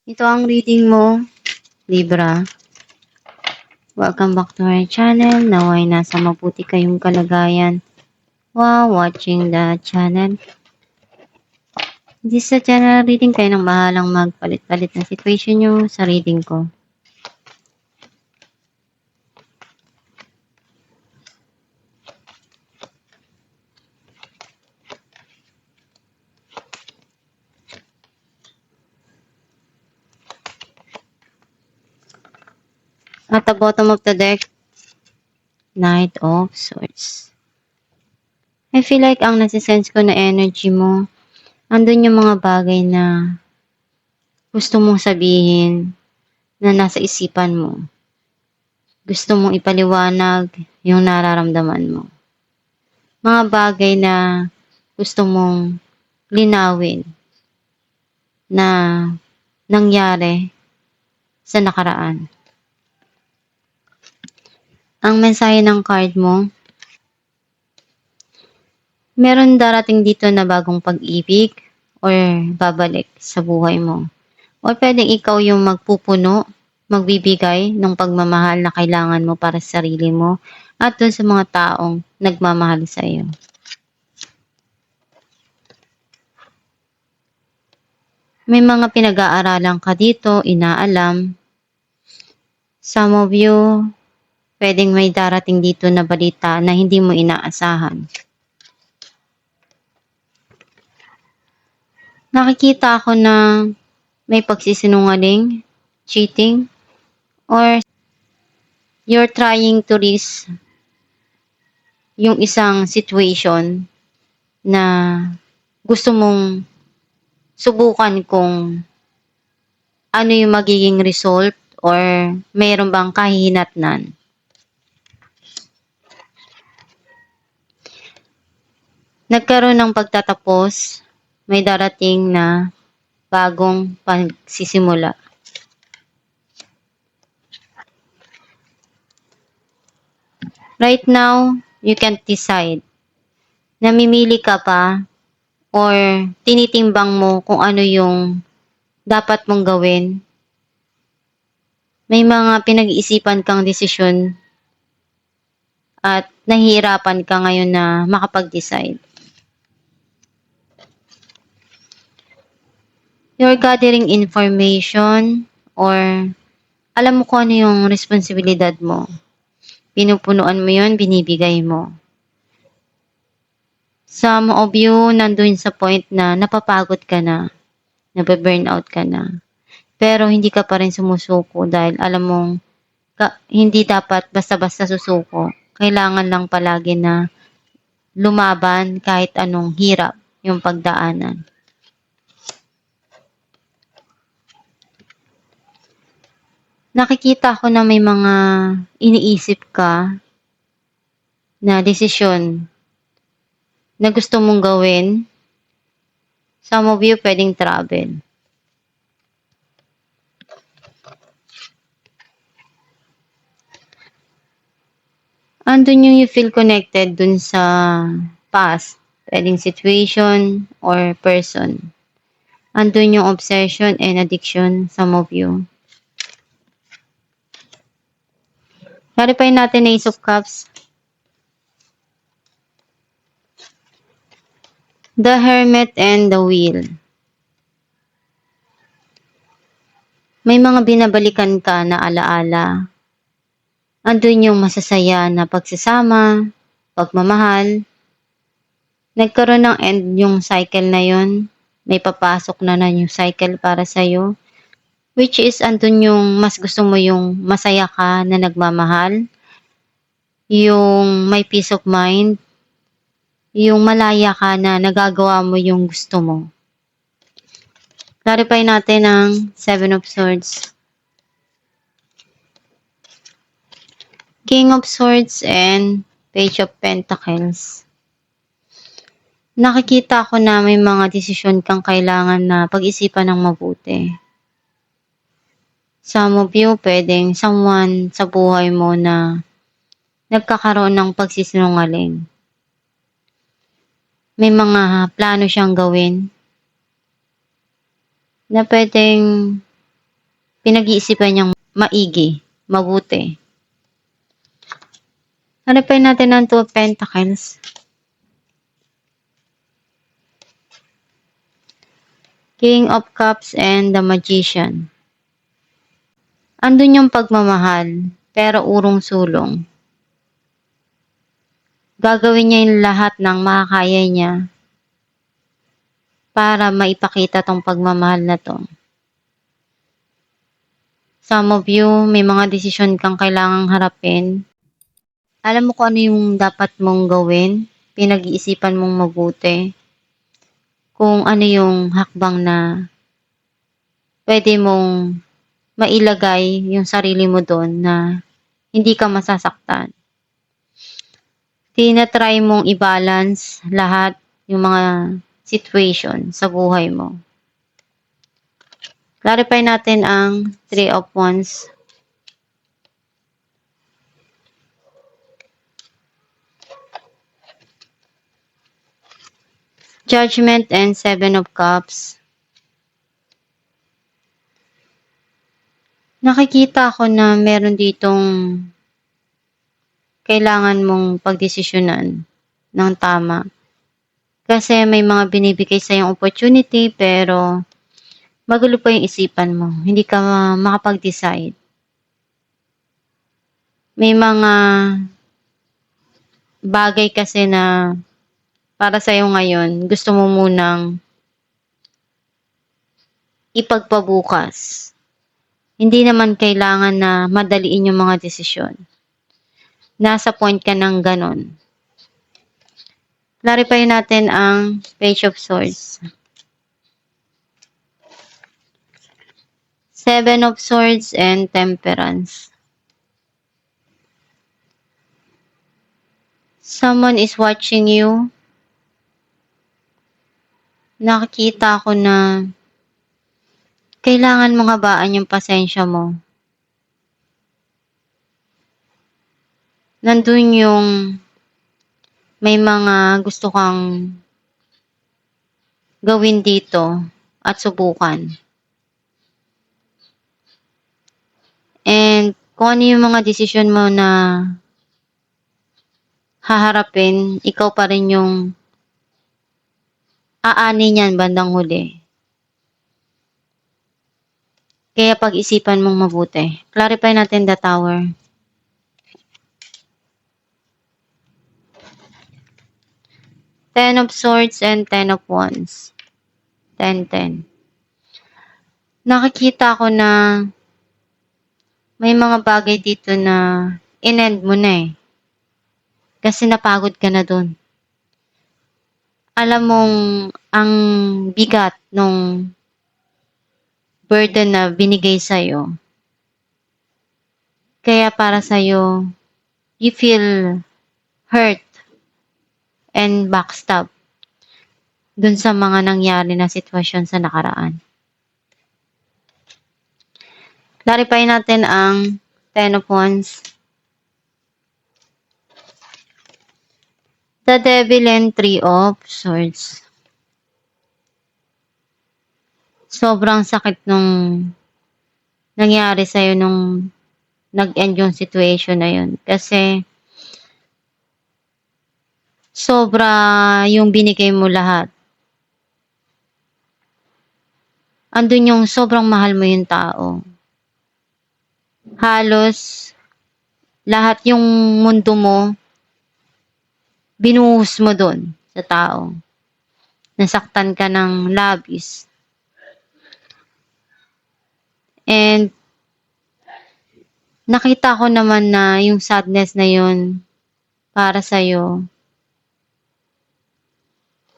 Ito ang reading mo, Libra. Welcome back to our channel. Naway nasa mabuti kayong kalagayan while watching the channel. This is a general reading. Kayo nang bahalang magpalit-palit ng situation nyo sa reading ko. At the bottom of the deck, Knight of Swords. I feel like ang nasisense ko na energy mo, andun yung mga bagay na gusto mong sabihin na nasa isipan mo. Gusto mong ipaliwanag yung nararamdaman mo. Mga bagay na gusto mong linawin na nangyari sa nakaraan. Ang mensahe ng card mo, meron darating dito na bagong pag-ibig or babalik sa buhay mo. O pwedeng ikaw yung magpupuno, magbibigay ng pagmamahal na kailangan mo para sa sarili mo at dun sa mga taong nagmamahal sa iyo. May mga pinag-aaralan ka dito, inaalam. Some of you, pwedeng may darating dito na balita na hindi mo inaasahan. Nakikita ako na may pagsisinungaling, cheating, or you're trying to risk yung isang situation na gusto mong subukan kung ano yung magiging result or mayroon bang kahihinatnan. Nagkaroon ng pagtatapos, may darating na bagong pagsisimula. Right now, you can't decide. Namimili ka pa or tinitimbang mo kung ano yung dapat mong gawin. May mga pinag-iisipan kang desisyon at nahihirapan ka ngayon na makapag-decide. You're gathering information or alam mo kung ano yung responsibilidad mo. Pinupunuan mo yun, binibigay mo. Some of you nandun sa point na napapagod ka na, nabe-burnout ka na. Pero hindi ka pa rin sumusuko dahil alam mong hindi dapat basta-basta susuko. Kailangan lang palagi na lumaban kahit anong hirap yung pagdaanan. Nakikita ko na may mga iniisip ka na desisyon na gusto mong gawin. Some of you pwedeng travel. Andun yung you feel connected dun sa past, pwedeng situation or person. Andun yung obsession and addiction, some of you. Clarify natin na Ace of Cups. The Hermit and the Wheel. May mga binabalikan ka na alaala. Andun yung masasaya na pagsasama, pagmamahal. Nagkaroon ng end yung cycle na yun. May papasok na yung cycle para sa'yo. Which is, andun yung mas gusto mo yung masaya ka na nagmamahal. Yung may peace of mind. Yung malaya ka na nagagawa mo yung gusto mo. Clarify natin ang Seven of Swords. King of Swords and Page of Pentacles. Nakikita ko na may mga desisyon kang kailangan na pag-isipan ng mabuti. Some of you, pwedeng someone sa buhay mo na nagkakaroon ng pagsisinungaling. May mga plano siyang gawin na pwedeng pinag-iisipan niyang maigi, mabuti. Hanapin natin ang Two of Pentacles. King of Cups and the Magician. Andun yung pagmamahal, pero urong-sulong. Gagawin niya yung lahat ng makakaya niya para maipakita tong pagmamahal na to. Some of you, may mga desisyon kang kailangang harapin. Alam mo kung ano yung dapat mong gawin, pinag-iisipan mong mabuti. Kung ano yung hakbang na pwede mong mailagay yung sarili mo doon na hindi ka masasaktan. Tinatry mong i-balance lahat yung mga situation sa buhay mo. Clarify natin ang Three of Wands. Judgment and Seven of Cups. Nakikita ko na meron ditong kailangan mong pagdesisyonan ng tama. Kasi may mga binibigay sa yung opportunity pero magulo pa yung isipan mo. Hindi ka makapag-decide. May mga bagay kasi na para sa'yo ngayon, gusto mo munang ipagpabukas. Hindi naman kailangan na madaliin yung mga desisyon. Nasa point ka ng ganon. Clarify natin ang Page of Swords. Seven of Swords and Temperance. Someone is watching you. Nakikita ko na kailangan mong habaan yung pasensya mo. Nandun yung may mga gusto kang gawin dito at subukan. And kung ano yung mga desisyon mo na haharapin, ikaw pa rin yung aani niyan bandang huli. Kaya pag-isipan mong mabuti. Clarify natin the Tower. Ten of Swords and Ten of Wands. 10-10. Nakikita ko na may mga bagay dito na in-end mo na eh. Kasi napagod ka na dun. Alam mong ang bigat nung burden na binigay sa'yo. Kaya para sa'yo, you feel hurt and backstab dun sa mga nangyari na sitwasyon sa nakaraan. Clarify natin ang Ten of Wands. The Devil and Three of Swords. Sobrang sakit nung nangyari sa'yo nung nag-end yung situation na yun. Kasi sobra yung binigay mo lahat. Andun yung sobrang mahal mo yung tao. Halos lahat yung mundo mo binuhos mo dun sa tao. Nasaktan ka ng labis. And nakita ko naman na yung sadness na yun para sa'yo,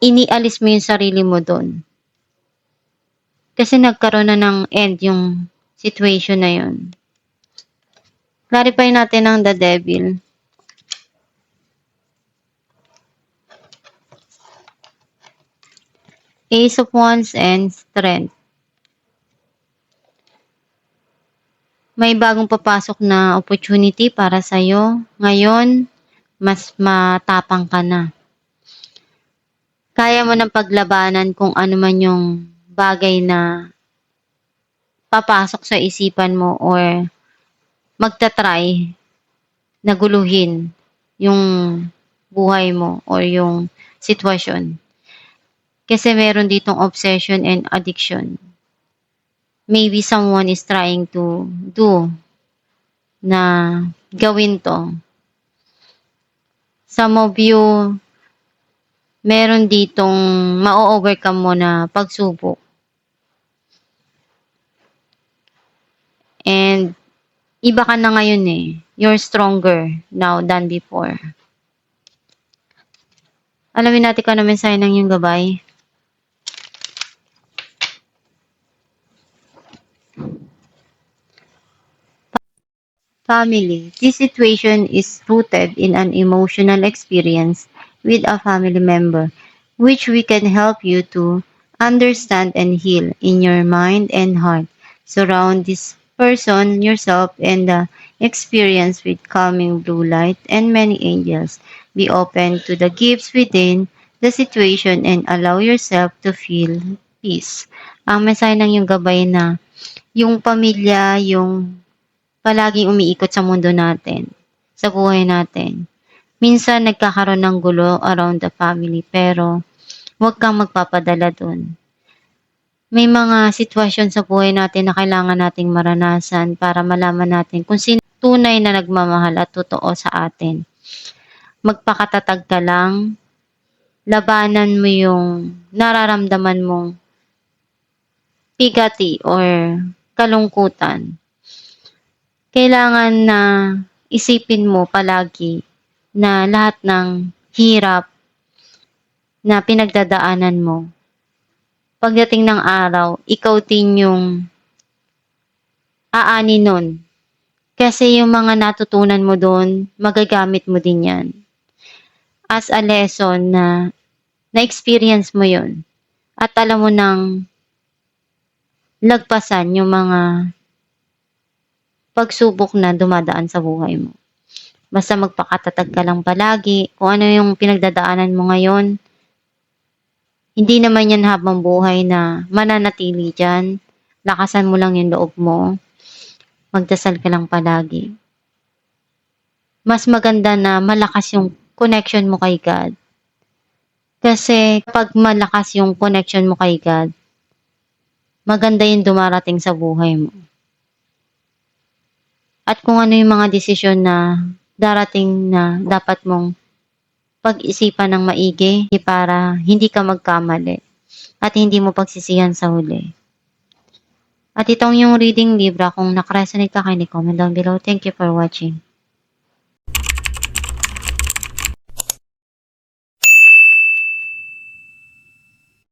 inialis mo yung sarili mo dun. Kasi nagkaroon na ng end yung situation na yun. Clarify natin ang The Devil. Ace of Wands and Strength. May bagong papasok na opportunity para sa'yo. Ngayon, mas matapang ka na. Kaya mo ng paglabanan kung ano man yung bagay na papasok sa isipan mo or magta-try na guluhin yung buhay mo or yung sitwasyon. Kasi meron ditong obsession and addiction. Maybe someone is trying to do na gawin to. Some of you, meron ditong ma-overcome mo na pagsubok. And iba ka na ngayon eh. You're stronger now than before. Alamin natin kung ano mensahe ng iyong gabay. Family. This situation is rooted in an emotional experience with a family member, which we can help you to understand and heal in your mind and heart. Surround this person, yourself, and the experience with calming blue light and many angels. Be open to the gifts within the situation and allow yourself to feel peace. Ang mensahe ng yung gabay na yung pamilya, yung palaging umiikot sa mundo natin, sa buhay natin. Minsan nagkakaroon ng gulo around the family pero huwag kang magpapadala dun. May mga sitwasyon sa buhay natin na kailangan nating maranasan para malaman natin kung sino tunay na nagmamahal at totoo sa atin. Magpakatatag ka lang, labanan mo yung nararamdaman mong pigati or kalungkutan. Kailangan na isipin mo palagi na lahat ng hirap na pinagdadaanan mo, pagdating ng araw, ikaw din yung aani nun. Kasi yung mga natutunan mo doon, magagamit mo din yan. As a lesson na na-experience mo yun. At alam mo nang lagpasan yung mga pagsubok na dumadaan sa buhay mo. Basta magpakatatag ka lang palagi. Kung ano yung pinagdadaanan mo ngayon, hindi naman yan habang buhay na mananatili dyan. Lakasan mo lang yung loob mo. Magdasal ka lang palagi. Mas maganda na malakas yung connection mo kay God. Kasi kapag malakas yung connection mo kay God, maganda yung dumarating sa buhay mo. At kung ano yung mga desisyon na darating na dapat mong pag-isipan ng maigi para hindi ka magkamali at hindi mo pagsisihan sa huli. At itong yung reading libra, kung nakaresonate ka kayo, comment down below. Thank you for watching.